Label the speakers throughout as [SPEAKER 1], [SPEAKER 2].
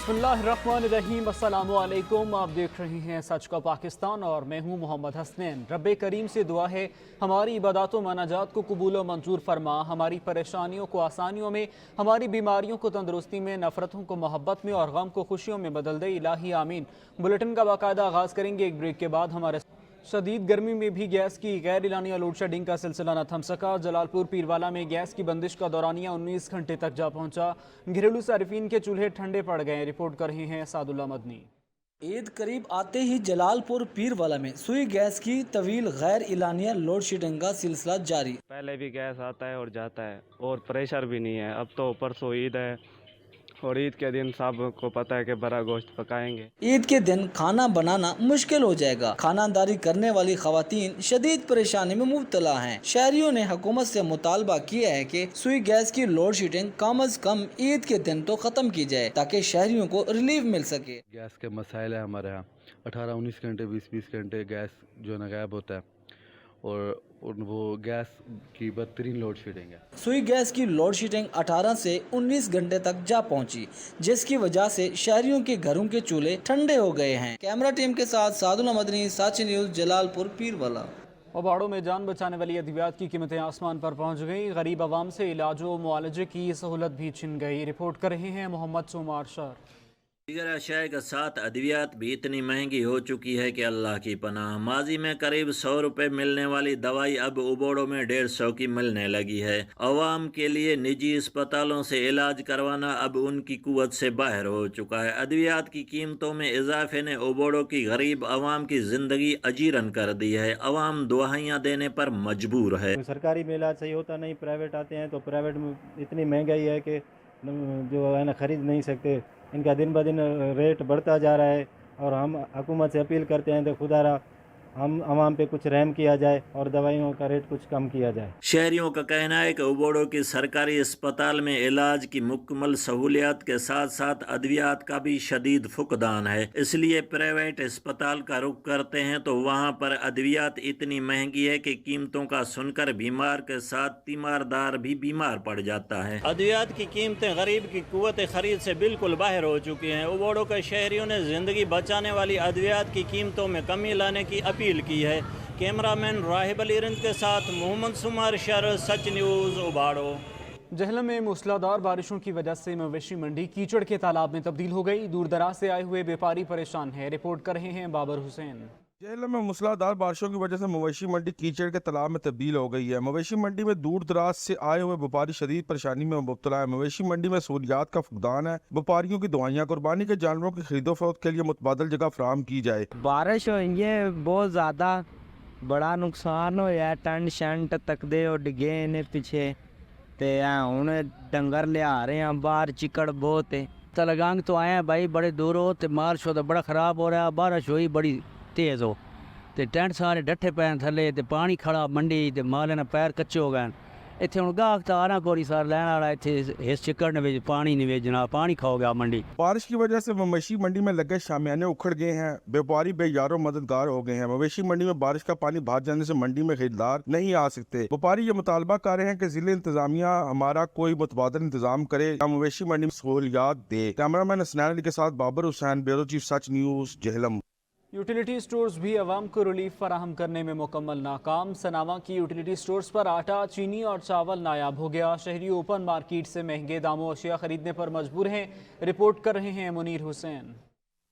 [SPEAKER 1] बिस्मिल्लाहिर्रहमानिर्रहीम, अस्सलाम वालेकुम। आप देख रहे हैं सच का पाकिस्तान और मैं हूं मोहम्मद हसनैन। रब्बे करीम से दुआ है हमारी इबादत व मनाजात को कबूल व मंजूर फरमा, हमारी परेशानियों को आसानियों में, हमारी बीमारियों को तंदुरुस्ती में, नफरतों को मोहब्बत में और गम को खुशियों में बदल दे, इलाही आमीन। बुलेटिन का बाकायदा आगाज़ करेंगे एक ब्रेक के बाद। हमारे शदीद गर्मी में भी गैस की गैर इलानिया लोड शेडिंग का सिलसिला न थम सका। जलालपुर पीरवाला में गैस की बंदिश का दौरानिया 19 घंटे तक जा पहुंचा। घरेलू सारिफीन के चूल्हे ठंडे पड़ गए। रिपोर्ट कर रहे हैं सादुल्ला मदनी।
[SPEAKER 2] ईद करीब आते ही जलालपुर पीरवाला में सुई गैस की तवील गैर इलानिया लोड शेडिंग का सिलसिला जारी।
[SPEAKER 3] पहले भी गैस आता है और जाता है और प्रेशर भी नहीं है। अब तो परसों ईद है और ईद के दिन सबको पता है कि बड़ा गोश्त पकाएंगे।
[SPEAKER 2] ईद के दिन खाना बनाना मुश्किल हो जाएगा। खानादारी करने वाली खवातीन शदीद परेशानी में मुब्तला हैं। शहरियों ने हुकूमत से मुतालबा किया है कि सुई गैस की लोड शेडिंग कम अज कम ईद के दिन तो खत्म की जाए ताकि शहरियों को रिलीफ मिल सके।
[SPEAKER 4] गैस के मसाइल है हमारे यहाँ। 18-19 घंटे 20-20 घंटे गैस जो है गायब होता है और वो गैस की बदतरीन लोड शेडिंग है।
[SPEAKER 2] सुई गैस की लोड शेडिंग 18 से 19 घंटे तक जा पहुंची, जिसकी वजह से शहरियों के घरों के चूल्हे ठंडे हो गए हैं। कैमरा टीम के साथ सादुल्ला मदनी, साची न्यूज़, जलालपुर पीरवाला।
[SPEAKER 1] वबाड़ों में जान बचाने वाली अद्वियात की कीमतें आसमान पर पहुंच गई। गरीब आवाम से इलाज व मुआलजे की सहूलत भी छिन गई। रिपोर्ट कर रहे हैं मोहम्मद सुमार शार।
[SPEAKER 5] दीगर अशाए के साथ अद्वियात भी इतनी महंगी हो चुकी है कि अल्लाह की पनाह। माजी में करीब 100 रुपये मिलने वाली दवाई अब उबोड़ों में 150 की मिलने लगी है। अवाम के लिए निजी अस्पतालों से इलाज करवाना अब उनकी कुव्वत से बाहर हो चुका है। अद्वियात की कीमतों में इजाफे ने उबोड़ों की गरीब अवाम की ज़िंदगी अजीरन कर दी है। अवाम दवाइयाँ देने पर मजबूर है।
[SPEAKER 6] सरकारी में इलाज सही होता नहीं, प्राइवेट आते हैं तो प्राइवेट में इतनी महंगाई है कि जो है ना खरीद नहीं सकते। इनका दिन ब दिन रेट बढ़ता जा रहा है और हम हुकूमत से अपील करते हैं कि खुदारा हम आवाम पे कुछ रहम किया जाए और दवाइयों का रेट कुछ कम किया जाए।
[SPEAKER 5] शहरियों का कहना है कि उबोड़ों की सरकारी अस्पताल में इलाज की मुकम्मल सहूलियात के साथ साथ अद्वियात का भी शदीद फुकदान है, इसलिए प्राइवेट अस्पताल का रुख करते हैं तो वहाँ पर अद्वियात इतनी महंगी है कि कीमतों का सुनकर बीमार के साथ तीमारदार भी बीमार पड़ जाता है। अद्वियात की कीमतें गरीब की कुव्वत खरीद से बिल्कुल बाहर हो चुकी हैं। उबोड़ों के शहरियों ने जिंदगी बचाने वाली अद्वियात की कीमतों में कमी लाने की अपील की है। कैमरामैन राहिब अली रिंद के साथ मोहम्मद सुमार शर, सच न्यूज़, उबाड़ो।
[SPEAKER 1] जहलम में मूसलाधार बारिशों की वजह से मवेशी मंडी कीचड़ के तालाब में तब्दील हो गई। दूर दराज से आए हुए व्यापारी परेशान है। रिपोर्ट कर रहे हैं बाबर हुसैन।
[SPEAKER 7] जहलम में मूसलाधार बारिशों की वजह से मवेशी मंडी कीचड़ के तालाब में तब्दील हो गई है। मवेशी मंडी में दूर दराज से आए हुए व्यापारी शदीद परेशानी में मुब्तला है। मवेशी मंडी में सहूलियात का फुकदान है। व्यापारियों की दवाइयाँ, कुर्बानी के जानवरों की खरीदो फरोख्त के लिए मुतबादल जगह फराहम की जाए।
[SPEAKER 8] बारिश हुई है बहुत ज़्यादा, बड़ा नुकसान होया। टंट शंट तकदे और डिगे ने पिछे ते हुण डंगर लिया रहे हैं बाहर, चिकड़ बहुत है। तलगांग तो आए हैं भाई, बड़े दूर हो तो मार्च तो बड़ा ख़राब हो रहा। बारिश हुई बड़ी तेज़ हो तो टेंट सारे डट्ठे पैन थले ते पानी खड़ा मंडी ते माले ना पैर कच्चे हो गए। इतने हूँ गाहक तो आना कोरी सार लैन वाला इतने इस चिकड़ ने पानी नहीं भेजना, पानी खा गया मंडी।
[SPEAKER 7] बारिश की वजह से मवेशी मंडी में लगे शामियाने उखड़ गए हैं। व्यापारी बेयारो मददगार हो गए हैं। मवेशी मंडी में बारिश का पानी भर जाने से मंडी में खरीदार नहीं आ सकते। व्यापारी ये मुतालबा कर रहे हैं कि जिले इंतजामिया हमारा कोई मुतबादल इंतजाम करे या मवेशी मंडी में सहूलियात दे। कैमरामैन हसनैन अली के साथ बाबर हुसैन, ब्यूरो चीफ, सच न्यूज़, जहलम।
[SPEAKER 1] यूटिलिटी स्टोर्स भी आवाम को रिलीफ फराहम करने में मुकम्मल नाकाम। सनावा की यूटिलिटी स्टोर्स पर आटा, चीनी और चावल नायाब हो गया। शहरी ओपन मार्केट से महंगे दामों अशिया खरीदने पर मजबूर हैं। रिपोर्ट कर रहे हैं मुनीर हुसैन।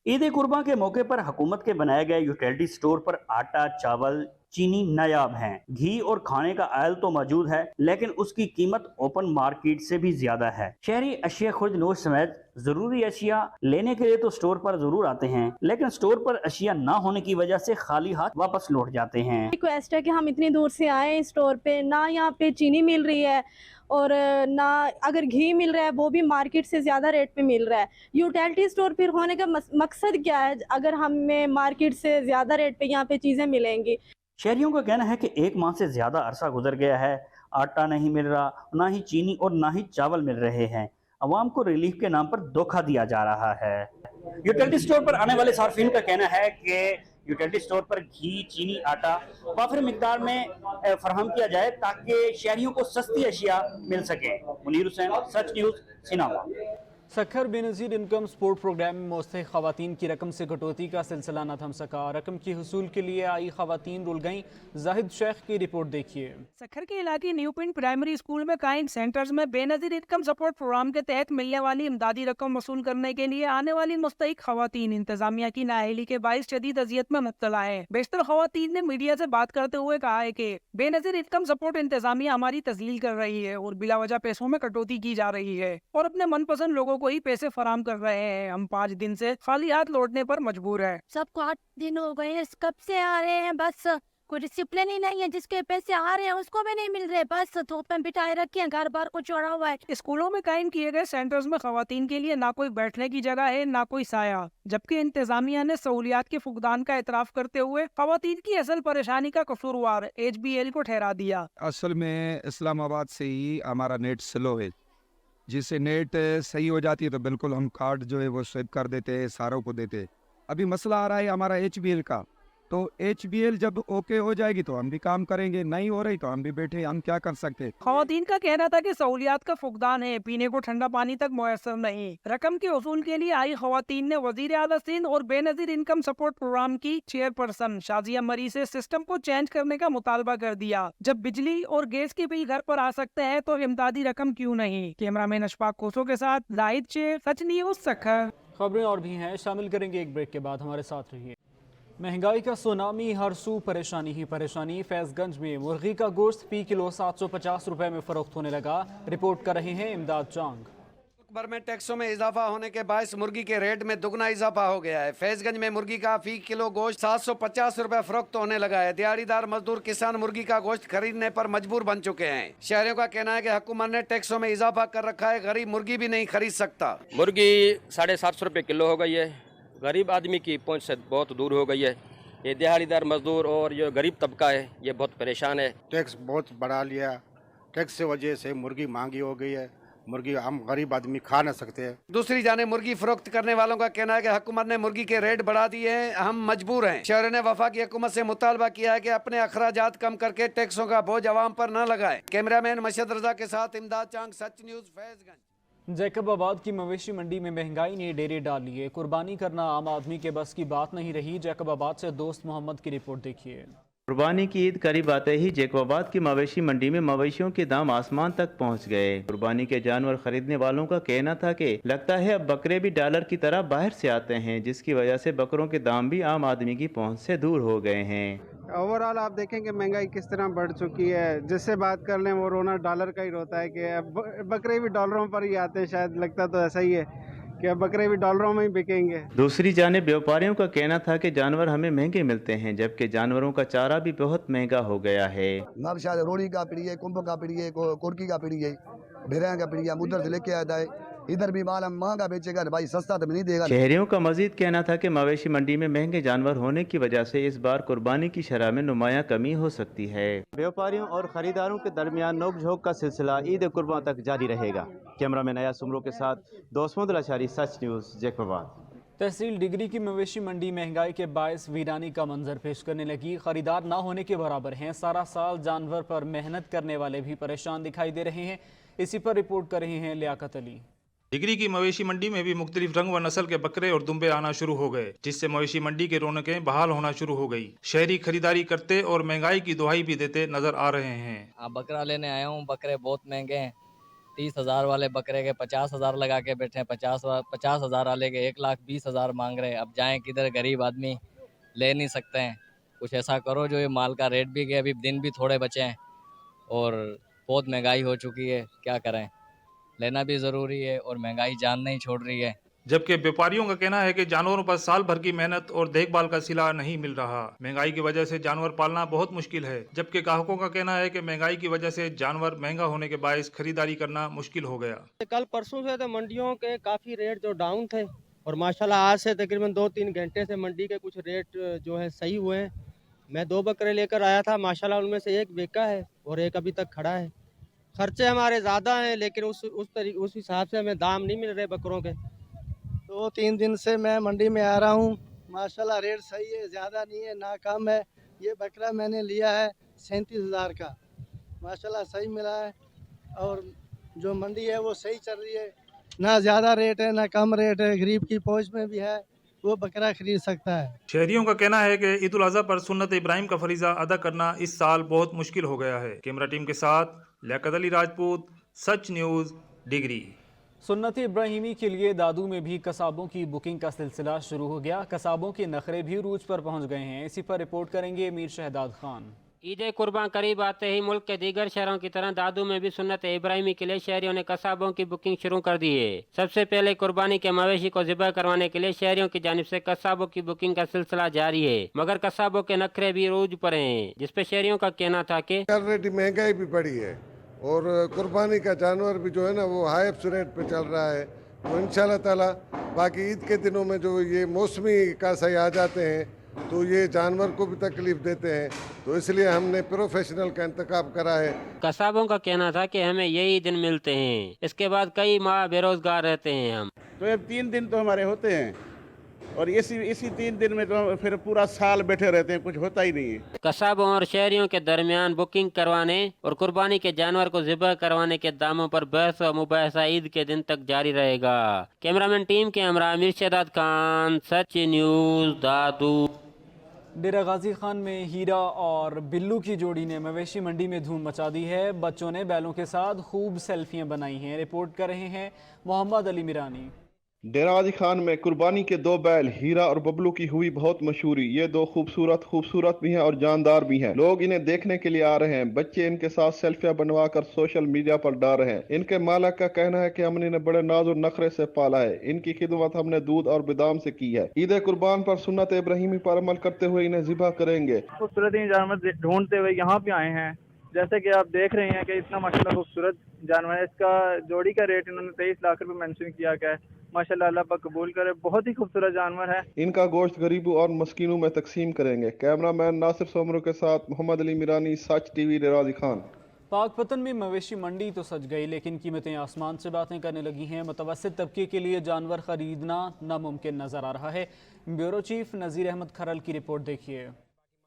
[SPEAKER 9] ईद कुर्बा के मौके पर हुकूमत के बनाए गए यूटिलिटी स्टोर पर आटा, चावल, चीनी नायाब हैं। घी और खाने का आयल तो मौजूद है लेकिन उसकी कीमत ओपन मार्केट से भी ज्यादा है। शहरी अशिया खुर्द नोश समेत जरूरी अशिया लेने के लिए तो स्टोर पर जरूर आते हैं लेकिन स्टोर पर अशिया ना होने की वजह से खाली हाथ वापस लौट जाते हैं।
[SPEAKER 10] रिक्वेस्ट है कि हम इतनी दूर से आए स्टोर पे, ना यहाँ पे चीनी मिल रही है और ना अगर घी मिल रहा है वो भी मार्केट से ज़्यादा रेट पे मिल रहा है। यूटिलिटी स्टोर फिर होने का मकसद क्या है अगर हमें मार्केट से ज़्यादा रेट पे यहाँ पे चीज़ें मिलेंगी।
[SPEAKER 9] शहरियों का कहना है कि 1 माह से ज़्यादा अरसा गुजर गया है, आटा नहीं मिल रहा, ना ही चीनी और ना ही चावल मिल रहे हैं। अवाम को रिलीफ के नाम पर धोखा दिया जा रहा है। यूटिलिटी स्टोर पर आने वाले सार्फिन का कहना है कि यूटिलिटी स्टोर पर घी, चीनी, आटा वाफिर मिकदार में फराहम किया जाए ताकि शहरियों को सस्ती अशिया मिल सके। मुनीर हुसैन, सच न्यूज़, सिनावा।
[SPEAKER 1] Sukkur Benazir income support programme में मुस्तहिक़ ख़वातीन की रकम से कटौती का सिलसिला न थम सका। रकम की हुसूल के लिए आई ख़वातीन रुल गईं। जाहिद शेख की रिपोर्ट देखिए।
[SPEAKER 11] सखर के इलाके न्यू पिंड प्राइमरी स्कूल में कायम सेंटर्स में बेनज़ीर इनकम सपोर्ट प्रोग्राम के तहत मिलने वाली इमदादी रकम वसूल करने के लिए आने वाली मुस्तहिक़ ख़वातीन इंतजामिया की नाअहली के बाइस शदीद अजियत में मुब्तला है। बेशतर ख़वातीन ने मीडिया से बात करते हुए कहा है कि बेनज़ीर इनकम सपोर्ट इंतजामिया हमारी तज़लील कर रही है और बिला वजह पैसों में कटौती की जा रही है और अपने मनपसंद लोगों को ही पैसे फराम कर रहे हैं। हम 5 दिन से खाली हाथ लौटने पर मजबूर है।
[SPEAKER 12] सबको 8 दिन हो गए हैं, कब से आ रहे हैं, बस कोई डिसिप्लिन ही नहीं है। जिसके पैसे आ रहे हैं उसको भी नहीं मिल रहे, बस धूप में बिठाए रखे हैं, घर बार को चढ़ा हुआ है।
[SPEAKER 11] स्कूलों में कायम किए गए सेंटर्स में खवातीन के लिए ना कोई बैठने की जगह है ना कोई साया, जबकि इंतजामिया ने सहूलियात के फुकदान का एतराफ करते हुए खवातीन की असल परेशानी का कसूरवार HBL को ठहरा दिया।
[SPEAKER 13] असल में इस्लामाबाद से ही हमारा नेट स्लो है, जिससे नेट सही हो जाती है तो बिल्कुल हम कार्ड जो है वो स्विप कर देते हैं, सारों को देते हैं। अभी मसला आ रहा है हमारा HBL का, तो HBL जब ओके हो जाएगी तो हम भी काम करेंगे, नहीं हो रही तो हम भी बैठे, हम क्या कर सकते।
[SPEAKER 11] खवातीन का कहना था कि सहूलियात का फुकदान है, पीने को ठंडा पानी तक मुयसर नहीं। रकम के वसूल के लिए आई खवातीन ने वजीर आला सिंध और बेनज़ीर इनकम सपोर्ट प्रोग्राम की चेयरपर्सन शाजिया मरी से सिस्टम को चेंज करने का मुतालबा कर दिया। जब बिजली और गैस के बिल घर पर आ सकते हैं तो इमदादी रकम क्यों नहीं। कैमरामैन अशफाक कोसो के साथ जाहिद शेख, सच न्यूज़ सखर।
[SPEAKER 1] खबरें और भी हैं, शामिल करेंगे एक ब्रेक के बाद, हमारे साथ रहिए। महंगाई का सुनामी, हर सू परेशानी ही परेशानी। फैजगंज में मुर्गी का गोश्त फी किलो 750 रुपए में फरोख्त होने लगा। रिपोर्ट कर रहे हैं इमदाद चांग।
[SPEAKER 14] भर में टैक्सों में इजाफा होने के बायस मुर्गी के रेट में दुगना इजाफा हो गया है। फैजगंज में मुर्गी का फी किलो गोश्त 750 रुपए फरोख्त होने लगा है। दिहाड़ीदार मजदूर किसान मुर्गी का गोश्त खरीदने पर मजबूर बन चुके हैं। शहरियों का कहना है कि हुकूमत ने टैक्सों में इजाफा कर रखा है, गरीब मुर्गी भी नहीं खरीद सकता।
[SPEAKER 15] मुर्गी 750 रुपए किलो हो गई है, गरीब आदमी की पहुंच से बहुत दूर हो गई है। ये दिहाड़ीदार मजदूर और जो गरीब तबका है ये बहुत परेशान है।
[SPEAKER 16] टैक्स बहुत बढ़ा लिया, टैक्स की वजह से मुर्गी महंगी हो गई है, मुर्गी हम गरीब आदमी खा न सकते हैं।
[SPEAKER 14] दूसरी जाने मुर्गी फरोख्त करने वालों का कहना है कि हुकूमत ने मुर्गी के रेट बढ़ा दिए हैं, हम मजबूर हैं। शहर ने वफाकी हुकूमत से मुतालबा किया है कि अपने अखराजात कम करके टैक्सों का बोझ अवाम पर न लगाए। कैमरामैन मशद रजा के साथ इमदाद चांग, सच न्यूज़, फैजगंज।
[SPEAKER 1] जैकबाबाद की मवेशी मंडी में महंगाई ने डेरे डाल लिए। कुर्बानी करना आम आदमी के बस की बात नहीं रही। जैकबाबाद से दोस्त मोहम्मद की रिपोर्ट देखिए।
[SPEAKER 17] कुर्बानी की ईद करीब आते ही जैकबाबाद की मवेशी मंडी में मवेशियों के दाम आसमान तक पहुंच गए। कुर्बानी के जानवर खरीदने वालों का कहना था कि लगता है अब बकरे भी डॉलर की तरह बाहर से आते हैं, जिसकी वजह से बकरों के दाम भी आम आदमी की पहुंच से दूर हो गए हैं।
[SPEAKER 18] ओवरऑल आप देखें कि महंगाई किस तरह बढ़ चुकी है। जिससे बात कर लें वो रोना डॉलर का ही रोता है कि अब बकरे भी डॉलरों पर ही आते हैं। शायद लगता तो ऐसा ही है कि अब बकरे भी डॉलरों में ही बिकेंगे।
[SPEAKER 17] दूसरी जानिब व्यापारियों का कहना था कि जानवर हमें महंगे मिलते हैं, जबकि जानवरों का चारा भी बहुत महंगा हो गया है।
[SPEAKER 19] अब शायद रोड़ी का पीड़ी है, कुंभ का पीड़ी है, कुर्की का पीड़ी है, भिरा का पीड़ी है, उधर से लेके आता है, इधर भी माल हम महंगा बेचेगा भाई, सस्ता तो नहीं देगा।
[SPEAKER 17] शहरियों का मजीद कहना था कि मवेशी मंडी में महंगे जानवर होने की वजह से इस बार कुर्बानी की शरह में नुमाया कमी हो सकती है।
[SPEAKER 20] व्यापारियों और खरीदारों के दरमियान नोक-झोंक का सिलसिला ईद कुर्बान तक जारी रहेगा। कैमरामैन अयाज सुमरो के साथ दोस्त मोहम्मद अशारी, सच न्यूज़, जैकबाबाद।
[SPEAKER 1] तहसील डिग्री की मवेशी मंडी महंगाई के बायस वीरानी का मंजर पेश करने लगी। खरीदार ना होने के बराबर हैं। सारा साल जानवर पर मेहनत करने वाले भी परेशान दिखाई दे रहे हैं। इसी पर रिपोर्ट कर रहे हैं लियाकत अली।
[SPEAKER 21] डिग्री की मवेशी मंडी में भी मुख्तलिफ रंग व नस्ल के बकरे और दुम्बे आना शुरू हो गए, जिससे मवेशी मंडी के रौनकें बहाल होना शुरू हो गई। शहरी खरीदारी करते और महंगाई की दुहाई भी देते नजर आ रहे हैं।
[SPEAKER 22] बकरा लेने आया हूँ, बकरे बहुत महंगे हैं। 30,000 वाले बकरे के 50,000 लगा के बैठे हैं, 50,000 वाले के 1,20,000 मांग रहे हैं। अब जाएं किधर, गरीब आदमी ले नहीं सकते हैं। कुछ ऐसा करो जो ये माल का रेट भी गया, अभी दिन भी थोड़े बचे हैं और बहुत महंगाई हो चुकी है। क्या करें, लेना भी ज़रूरी है और महंगाई जान नहीं छोड़ रही है।
[SPEAKER 21] जबकि व्यापारियों का कहना है कि जानवरों पर साल भर की मेहनत और देखभाल का सिला नहीं मिल रहा। महंगाई की वजह से जानवर पालना बहुत मुश्किल है, जबकि ग्राहकों का कहना है कि महंगाई की वजह से जानवर महंगा होने के बायस खरीदारी करना मुश्किल हो गया।
[SPEAKER 23] कल परसों से तो मंडियों के काफ़ी रेट जो डाउन थे और माशाल्लाह आज से तकरीबन 2-3 घंटे से मंडी के कुछ रेट जो है सही हुए हैं। मैं 2 बकरे लेकर आया था, माशाल्लाह उनमें से एक बेचा है और एक अभी तक खड़ा है। खर्चे हमारे ज़्यादा हैं लेकिन उस हिसाब से हमें दाम नहीं मिल रहे बकरों के।
[SPEAKER 18] 2-3 दिन से मैं मंडी में आ रहा हूँ, माशाल्लाह रेट सही है, ज़्यादा नहीं है ना कम है। ये बकरा मैंने लिया है 37,000 का, माशाल्लाह सही मिला है और जो मंडी है वो सही चल रही है।
[SPEAKER 23] ना ज़्यादा रेट है ना कम रेट है, गरीब की पहुंच में भी है, वो बकरा खरीद सकता है।
[SPEAKER 21] शहरियों का कहना है कि ईद उल अज़हा पर सुन्नत इब्राहिम का फरीजा अदा करना इस साल बहुत मुश्किल हो गया है। कैमरा टीम के साथ लियाकत अली राजपूत, सच न्यूज़, डिगरी।
[SPEAKER 1] सुन्नत इब्राहिमी के लिए दादू में भी कसाबों की बुकिंग का सिलसिला शुरू हो गया। कसाबों के नखरे भी रूज पर पहुंच गए हैं। इसी पर रिपोर्ट करेंगे मीर शहदाद खान।
[SPEAKER 2] ईद कुर्बान करीब आते ही मुल्क के दीगर शहरों की तरह दादू में भी सुन्नत इब्राहिमी के लिए शहरियों ने कसाबों की बुकिंग शुरू कर दी है। सबसे पहले कुर्बानी के मवेशी को ज़िबा करवाने के लिए शहरियों की जानिब से कसाबों की बुकिंग का सिलसिला जारी है, मगर कसाबों के नखरे भी रूज पर हैं, जिसपे शहरियों का कहना था कि
[SPEAKER 3] ऑलरेडी महंगाई भी बढ़ी है और कुर्बानी का जानवर भी जो है ना वो हाईएस्ट रेट पे चल रहा है। तो इंशाल्लाह ताला बाकी ईद के दिनों में जो ये मौसमी का सही आ जाते हैं तो ये जानवर को भी तकलीफ देते हैं, तो इसलिए हमने प्रोफेशनल का इंतखाब करा है।
[SPEAKER 2] कसाबों का कहना था कि हमें यही दिन मिलते हैं, इसके बाद कई माह बेरोजगार रहते हैं हम।
[SPEAKER 4] तो अब 3 दिन तो हमारे होते हैं और इसी 3 दिन में तो फिर पूरा साल बैठे रहते हैं, कुछ होता ही नहीं है।
[SPEAKER 2] कसाबों और शहरियों के दरमियान बुकिंग करवाने और कुर्बानी के जानवर को ज़िबा करवाने के दामों पर बहस व मुबाहसा ईद के दिन तक जारी रहेगा। कैमरामैन टीम के हमरा मीर शहदाद खान, सच न्यूज़, दादू।
[SPEAKER 1] डेरा गाजी खान में हीरा और बिल्लू की जोड़ी ने मवेशी मंडी में धूम मचा दी है। बच्चों ने बैलों के साथ खूब सेल्फियां बनाई हैं। रिपोर्ट कर रहे हैं मोहम्मद अली मिरानी।
[SPEAKER 24] डेरा गाजी खान में कुर्बानी के 2 बैल हीरा और बबलू की हुई बहुत मशहूरी। ये 2 खूबसूरत भी हैं और जानदार भी हैं। लोग इन्हें देखने के लिए आ रहे हैं। बच्चे इनके साथ सेल्फियां बनवा कर सोशल मीडिया पर डाल रहे हैं। इनके मालिक का कहना है कि हमने इन्हें बड़े नाज और नखरे से पाला है। इनकी खिदमत हमने दूध और बादाम से की है। ईद कुर्बान पर सुन्नत इब्राहिमी पर अमल करते हुए इन्हें ज़िबा करेंगे।
[SPEAKER 25] खूबसूरत जानवर ढूंढते हुए यहाँ पे आए हैं। जैसे कि आप देख रहे हैं कि इतना माशाल्लाह खूबसूरत जानवर है। इसका जोड़ी का रेट इन्होंने 23 लाख रुपए मेंशन किया गया है। माशाल्लाह, अल्लाह पाक कबूल करे। बहुत ही खूबसूरत जानवर है।
[SPEAKER 24] इनका गोश्त गरीबों और मस्कीनों में तकसीम करेंगे। कैमरामैन नासिर सोमरो के साथ मोहम्मद अली मिरानी, सच टीवी, डेरा गाजी खान।
[SPEAKER 1] पाकपतन में मवेशी मंडी तो सज गई, लेकिन कीमतें आसमान से बातें करने लगी हैं। मुतवस्सित तबके के लिए जानवर खरीदना नामुमकिन नजर आ रहा है। ब्यूरो चीफ नज़ीर अहमद खरल की रिपोर्ट देखिए।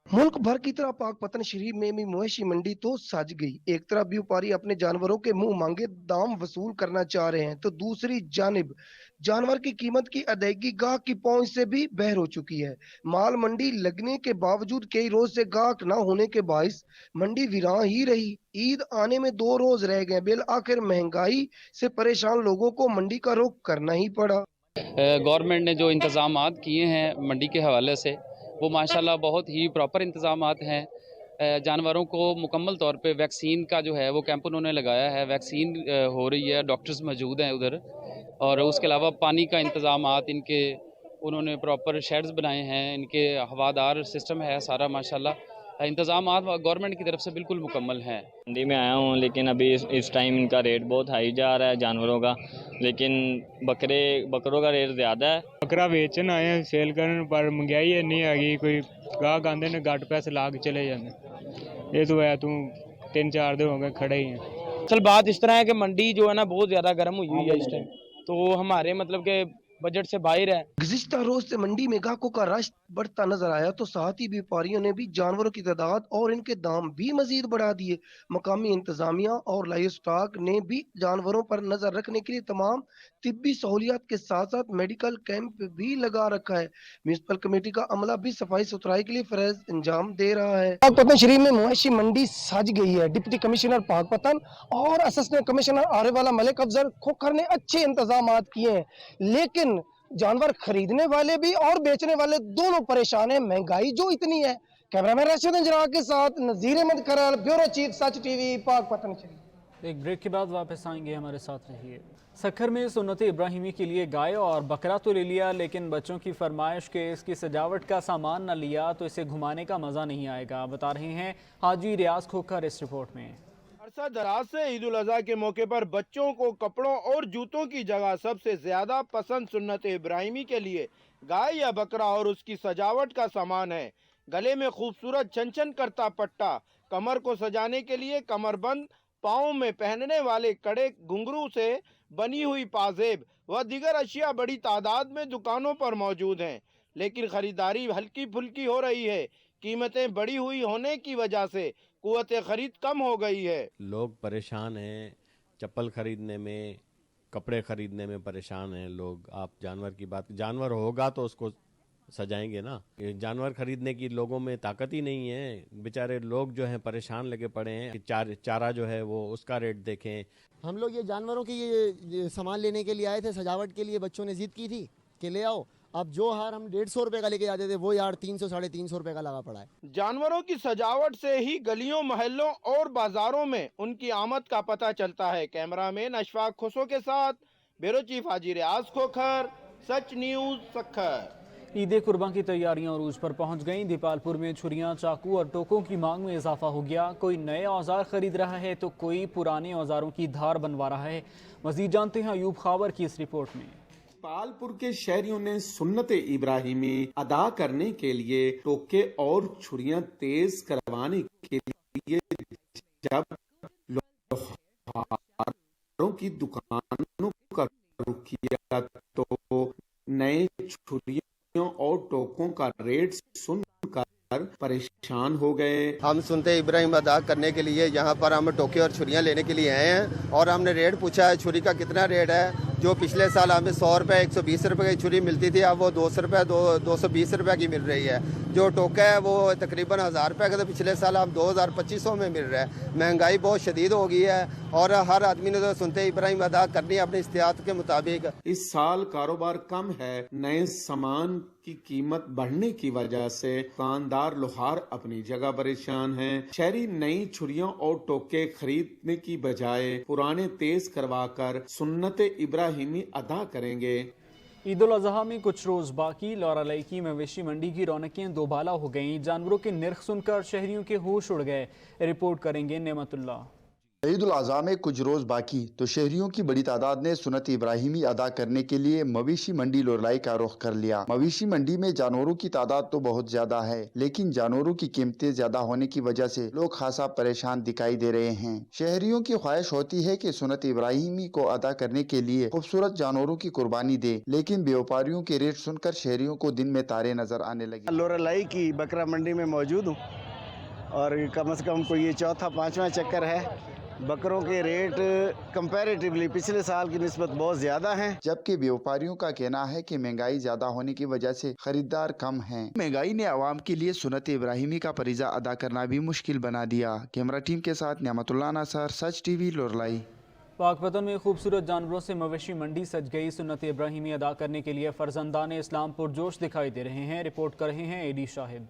[SPEAKER 26] मुल्क भर की तरह पाकपतन शरीफ में भी मवेशी मंडी तो सज गई। एक तरफ व्यापारी अपने जानवरों के मुंह मांगे दाम वसूल करना चाह रहे हैं, तो दूसरी जानिब जानवर की कीमत की अदायगी गाहक की पहुंच से भी बहर हो चुकी है। माल मंडी लगने के बावजूद कई रोज से गाहक न होने के बाइस मंडी वीरान ही रही। ईद आने में 2 रोज रह गए। बिल आखिर महंगाई से परेशान लोगों को मंडी का रुख करना ही पड़ा।
[SPEAKER 27] गवर्नमेंट ने जो इंतजाम किए हैं मंडी के हवाले से, वो माशाल्लाह बहुत ही प्रॉपर इंतजामात हैं। जानवरों को मुकम्मल तौर पे वैक्सीन का जो है वो कैंप उन्होंने लगाया है। वैक्सीन हो रही है, डॉक्टर्स मौजूद हैं उधर, और उसके अलावा पानी का इंतजामात इनके उन्होंने प्रॉपर शेड्स बनाए हैं। इनके हवादार सिस्टम है सारा। माशाल्लाह इंतजामात गवर्नमेंट की तरफ से बिल्कुल मुकम्मल हैं।
[SPEAKER 28] मंडी में आया हूँ, लेकिन अभी इस टाइम इनका रेट बहुत हाई जा रहा है जानवरों का, लेकिन बकरों का रेट ज़्यादा है।
[SPEAKER 29] बकरा बेचन आए हैं, सेल करने पर महंगाई है नहीं आ गई। कोई गाहक आंदे ने घट पैसे ला के चले जाते। ये तो है तू 3-4 दिन हो गए खड़े ही हैं।
[SPEAKER 30] चल बात इस तरह है कि मंडी जो है ना बहुत ज़्यादा गर्म हुई है इस टाइम, तो हमारे मतलब के बजट से बाहर है।
[SPEAKER 26] गुज़िश्ता रोज से मंडी में ग्राहकों का रश बढ़ता नजर आया, तो साथ ही व्यापारियों ने भी जानवरों की तादाद और इनके दाम भी मजीद बढ़ा दिए। मकामी इंतजामिया और लाइव स्टॉक ने भी जानवरों पर नजर रखने के लिए तमाम तिब्बी सहूलियात के साथ साथ मेडिकल कैंप भी लगा रखा है। म्यूनिसिपल कमेटी का अमला भी सफाई सुथराई के लिए फर्ज अंजाम दे रहा है। पाकपतन शरीफ में मवेशी मंडी सज गई है। डिप्टी कमिश्नर पाकपतन और असिस्टेंट कमिश्नर आरेवाला मलिक अफजल खोखर ने अच्छे इंतजाम किए हैं, लेकिन जानवर खरीदने वाले भी और बेचने वाले दोनों परेशान हैं। महंगाई जो इतनी है। कैमरामैन राशिद अंजरा के साथ नज़ीर अहमद खरल, ब्यूरो चीफ, सच टीवी, पाकपतन शरीफ।
[SPEAKER 1] एक ब्रेक के बाद वापस आएंगे, हमारे साथ रहिए। सखर में सुन्नत इब्राहिमी के लिए गाय और बकरा तो ले लिया, लेकिन बच्चों की फरमाइश के इसकी सजावट का सामान न लिया तो इसे घुमाने का मज़ा नहीं आएगा। बता रहे हैं हाजी रियाज खोखर इस रिपोर्ट में।
[SPEAKER 31] अरसा दराज से ईद उल अज़हा के मौके पर बच्चों को कपड़ों और जूतों की जगह सबसे ज्यादा पसंद सुन्नत इब्राहिमी के लिए गाय या बकरा और उसकी सजावट का सामान है। गले में खूबसूरत छन करता पट्टा, कमर को सजाने के लिए कमरबंद, पाँव में पहनने वाले कड़े घुंघरू से बनी हुई पाजेब व दीगर अशिया बड़ी तादाद में दुकानों पर मौजूद हैं, लेकिन खरीदारी हल्की फुल्की हो रही है। कीमतें बढ़ी हुई होने की वजह से कुव्वत खरीद कम हो गई है।
[SPEAKER 32] लोग परेशान हैं चप्पल खरीदने में,
[SPEAKER 5] कपड़े खरीदने में परेशान हैं लोग। आप जानवर की बात, जानवर होगा तो उसको सजाएंगे ना, ये जानवर खरीदने की लोगों में ताकत ही नहीं है। बेचारे लोग जो हैं परेशान लगे पड़े हैं कि चारा जो है वो उसका रेट देखें।
[SPEAKER 6] हम लोग ये जानवरों की ये सामान लेने के लिए आए थे, सजावट के लिए बच्चों ने जिद की थी कि ले आओ। अब जो हार हम 150 रुपए का लेके जाते थे वो यार 300 साढ़े 300 रुपए का लगा पड़ा है।
[SPEAKER 31] जानवरों की सजावट से ही गलियों, मोहल्लों और बाजारों में उनकी आमद का पता चलता है। कैमरामैन अशफाक खुसो के साथ ब्यूरो चीफ हाजी रियाज खोखर, सच न्यूज सक्खर।
[SPEAKER 1] ईद कुर्बान की तैयारियां अरूज पर पहुंच गईं। दीपालपुर में छुरियां, चाकू और टोकों की मांग में इजाफा हो गया। कोई नए औजार खरीद रहा है तो कोई पुराने औजारों की धार बनवा रहा है। मजीद जानते हैं अयूब खावर की इस रिपोर्ट में।
[SPEAKER 7] दीपालपुर के शहरियों ने सुन्नत इब्राहिमी अदा करने के लिए टोके और छुरियां तेज करवाने के लिए जब लोहारों की दुकानों का रुख किया तो नए छुरियों और टोकों का रेट सुनकर परेशान हो गए।
[SPEAKER 8] हम सुनते इब्राहिम अदा करने के लिए यहाँ पर हम टोके और छुरियां लेने के लिए आए हैं और हमने रेट पूछा है छुरी का कितना रेट है। जो पिछले साल हमें 100 रुपये 120 रुपये की छुरी मिलती थी अब वो 200 रुपये 220 रुपये की मिल रही है। जो टोका है वो तकरीबन 1000 रुपये का, तो पिछले साल हम 2200-2500 में मिल रहा है। महंगाई बहुत शदीद हो गई है और हर आदमी ने तो सुनते इब्राहिम अदा करनी है अपनी इस्तियात के मुताबिक।
[SPEAKER 7] इस साल कारोबार कम है। नए सामान की कीमत बढ़ने की वजह से दुकानदार लोहार अपनी जगह परेशान हैं। शहरी नई छुरियों और टोके खरीदने की बजाय पुराने तेज करवाकर सुन्नत इब्राहिमी अदा करेंगे।
[SPEAKER 1] ईद उल अजहा में कुछ रोज बाकी। लौरालई की मवेशी मंडी की रौनकें दोबाला हो गईं। जानवरों के निर्ख सुनकर शहरियों के होश उड़ गए। रिपोर्ट करेंगे नेमतुल्लाह।
[SPEAKER 9] ईद उल अज़हा में कुछ रोज़ बाकी तो शहरियों की बड़ी तादाद ने सुन्नत इब्राहिमी अदा करने के लिए मवेशी मंडी लौरालई का रुख कर लिया। मवेशी मंडी में जानवरों की तादाद तो बहुत ज्यादा है, लेकिन जानवरों की कीमतें ज्यादा होने की वजह से लोग खासा परेशान दिखाई दे रहे हैं। शहरियों की ख्वाहिश होती है कि सुन्नत इब्राहिमी को अदा करने के लिए खूबसूरत जानवरों की कुर्बानी दे, लेकिन व्यापारियों के रेट सुनकर शहरियों को दिन में तारे नजर आने लगे।
[SPEAKER 18] लौरालई की बकरा मंडी में मौजूद हूँ और कम से कम कोई ये चौथा पाँचवा चक्कर है। बकरों के रेट कंपैरेटिवली पिछले साल की निस्बत बहुत ज्यादा हैं,
[SPEAKER 9] जबकि व्यापारियों का कहना है कि महंगाई ज्यादा होने की वजह से खरीदार कम हैं। महंगाई ने आवाम के लिए सुन्नत इब्राहिमी का फरीज़ा अदा करना भी मुश्किल बना दिया। कैमरा टीम के साथ नियामतुल्लाह नासर, सच टीवी, लौरालई।
[SPEAKER 1] पाकपतन में खूबसूरत जानवरों से मवेशी मंडी सज गई। सुन्नत इब्राहिमी अदा करने के लिए फर्जंदान इस्लाम पुरजोश दिखाई दे रहे हैं। रिपोर्ट कर रहे हैं एडी शाहिद।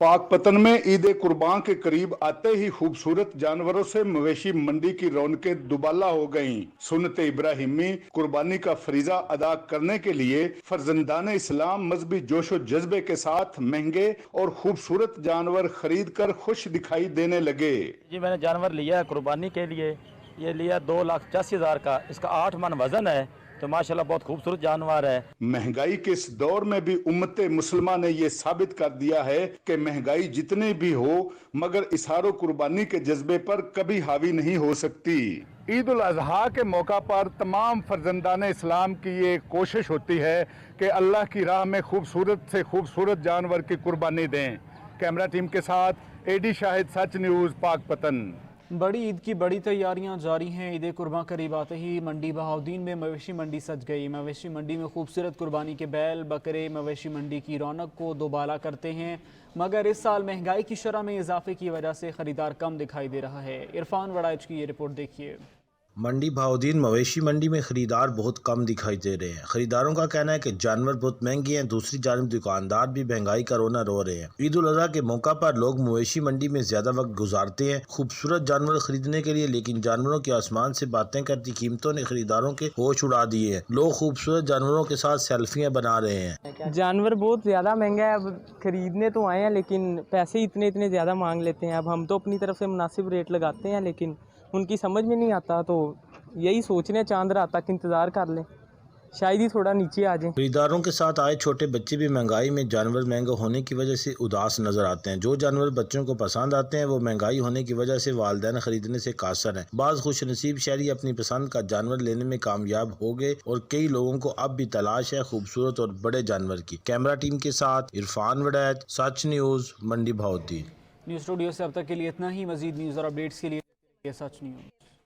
[SPEAKER 10] पाकपतन में ईद कुर्बान के करीब आते ही खूबसूरत जानवरों से मवेशी मंडी की रौनकें दुबाला हो गईं। सुन्नत इब्राहिमी कुर्बानी का फरीजा अदा करने के लिए फर्जंदान इस्लाम मजहबी जोशो जज्बे के साथ महंगे और खूबसूरत जानवर खरीद कर खुश दिखाई देने लगे।
[SPEAKER 11] जी मैंने जानवर लिया है कुर्बानी के लिए, ये लिया 2,80,000 का। इसका 8 मन वजन है, तो माशाल्लाह बहुत खूबसूरत जानवर है।
[SPEAKER 10] महंगाई के इस दौर में भी उम्मत मुसलमा ने ये साबित कर दिया है कि महंगाई जितनी भी हो मगर इशारो कुर्बानी के जज्बे पर कभी हावी नहीं हो सकती। ईद उल अजहा के मौका पर तमाम फर्जंदान इस्लाम की ये कोशिश होती है कि अल्लाह की राह में खूबसूरत से खूबसूरत जानवर की कुर्बानी दें। कैमरा टीम के साथ एडी शाहिद, सच न्यूज़, पाकपतन।
[SPEAKER 1] बड़ी ईद की बड़ी तैयारियां जारी हैं। ईद कुर्बान करीब आते ही मंडी बहाउद्दीन में मवेशी मंडी सज गई। मवेशी मंडी में खूबसूरत कुर्बानी के बैल बकरे मवेशी मंडी की रौनक को दोबाला करते हैं, मगर इस साल महंगाई की शरह में इजाफे की वजह से खरीदार कम दिखाई दे रहा है। इरफान वड़ाइच की ये रिपोर्ट देखिए।
[SPEAKER 12] मंडी बहाउद्दीन मवेशी मंडी में खरीदार बहुत कम दिखाई दे रहे हैं। खरीदारों का कहना है कि जानवर बहुत महंगे हैं। दूसरी जानिब दुकानदार भी महंगाई का रोना रो रहे हैं। ईद उल अज़हा के मौका पर लोग मवेशी मंडी में ज्यादा वक्त गुजारते हैं खूबसूरत जानवर खरीदने के लिए, लेकिन जानवरों के आसमान से बातें करती कीमतों ने खरीदारों के होश उड़ा दिए हैं। लोग खूबसूरत जानवरों के साथ सेल्फियाँ बना रहे हैं।
[SPEAKER 30] जानवर बहुत ज्यादा महंगा है, अब खरीदने तो आए हैं लेकिन पैसे इतने ज्यादा मांग लेते हैं। अब हम तो अपनी तरफ से मुनासिब रेट लगाते हैं, लेकिन उनकी समझ में नहीं आता, तो यही सोच रहे हैं चांद रात तक इंतज़ार कर लें, शायद ही थोड़ा नीचे आ जाए।
[SPEAKER 12] खरीदारों के साथ आए छोटे बच्चे भी महंगाई में जानवर महंगे होने की वजह से उदास नजर आते हैं। जो जानवर बच्चों को पसंद आते हैं वो महंगाई होने की वजह से वालिदैन खरीदने से कासर हैं। बाज़ खुशनसीब शहरी अपनी पसंद का जानवर लेने में कामयाब हो गए और कई लोगों को अब भी तलाश है खूबसूरत और बड़े जानवर की। कैमरा टीम के साथ इरफान वड़ैत, सच न्यूज़, मंडी बहाउद्दीन।
[SPEAKER 1] न्यूज़ स्टूडियो से अब तक के लिए इतना ही। मजीद न्यूज़ और अपडेट्स के लिए सच न्यूज़।